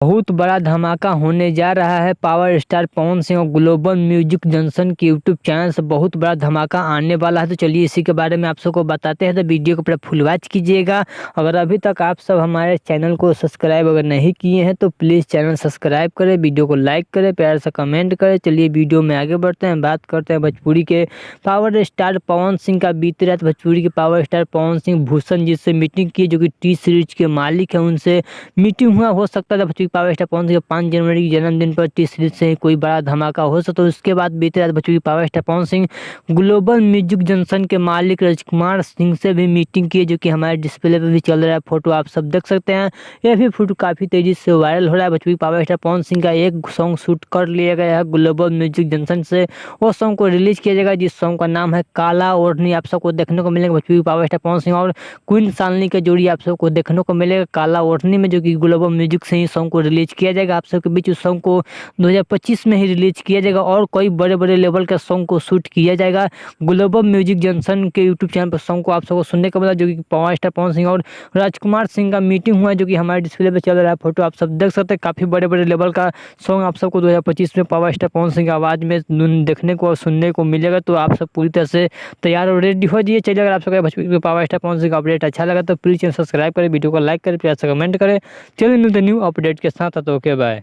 बहुत बड़ा धमाका होने जा रहा है। पावर स्टार पवन सिंह और ग्लोबल म्यूजिक जंक्शन के यूट्यूब चैनल से बहुत बड़ा धमाका आने वाला है। तो चलिए इसी के बारे में आप सबको बताते हैं, तो वीडियो को पूरा फुल वॉच कीजिएगा। अगर अभी तक आप सब हमारे चैनल को सब्सक्राइब अगर नहीं किए हैं तो प्लीज़ चैनल सब्सक्राइब करें, वीडियो को लाइक करें, प्यार से कमेंट करें। चलिए वीडियो में आगे बढ़ते हैं, बात करते हैं भोजपुरी के पावर स्टार पवन सिंह का। बीती रात भोजपुरी के पावर स्टार पवन सिंह भूषण जी से मीटिंग की, जो कि टी सीरीज के मालिक हैं, उनसे मीटिंग हुआ। हो सकता था पावर स्टार पवन सिंह 5 जनवरी की जन्मदिन पर टी सीरीज से कोई बड़ा धमाका हो सकता। तो उसके बाद बीते रात Bhojpuri power star Pawan Singh global music junction के मालिक राजकुमार सिंह से भी मीटिंग की, जो कि हमारे डिस्प्ले पे भी चल रहा है, फोटो आप सब देख सकते हैं। यह भी फोटो काफी तेजी से वायरल हो रहा है। भोजपुरी पावर स्टार पवन सिंह का एक सॉन्ग शूट कर लिया गया है ग्लोबल म्यूजिक जंक्शन से। वो सॉन्ग को रिलीज किया जाएगा, जिस सॉन्ग का नाम है काला ओढ़नी। आप सबको देखने को मिलेगा भोजपुरी पावर स्टार पवन सिंह और क्वीन शालिनी का जोड़ी आप सबको देखने को मिलेगा काला ओढ़नी में, जो कि ग्लोबल म्यूजिक से ही सॉन्ग को रिलीज किया जाएगा। आप सबके बीच उस सॉन्ग को 2025 में ही रिलीज किया जाएगा और कई बड़े बड़े लेवल के सॉन्ग को शूट किया जाएगा ग्लोबल म्यूजिक जंक्शन के यूट्यूब चैनल पर। सॉन्ग को आप सबको सुनने को मिला, जो कि पावर स्टार पवन सिंह और राजकुमार सिंह का मीटिंग हुआ है, जो कि हमारे डिस्प्ले पे चल रहा है, फोटो आप सब देख सकते हैं। काफी बड़े बड़े लेवल का सॉन्ग आप सबको 2025 में पावर स्टार पवन सिंह की आवाज में देखने को और सुनने को मिलेगा। तो आप सब पूरी तरह से तैयार और रेडी हो जाइए। चलिए अगर आप सबको भोजपुरी पावर स्टार पवन सिंह का अपडेट अच्छा लगा तो प्लीज चैनल सब्सक्राइब करें, वीडियो को लाइक करें, प्यार से कमेंट करें। चलिए मिलते न्यू अपडेट के साथ। तो ओके बाय।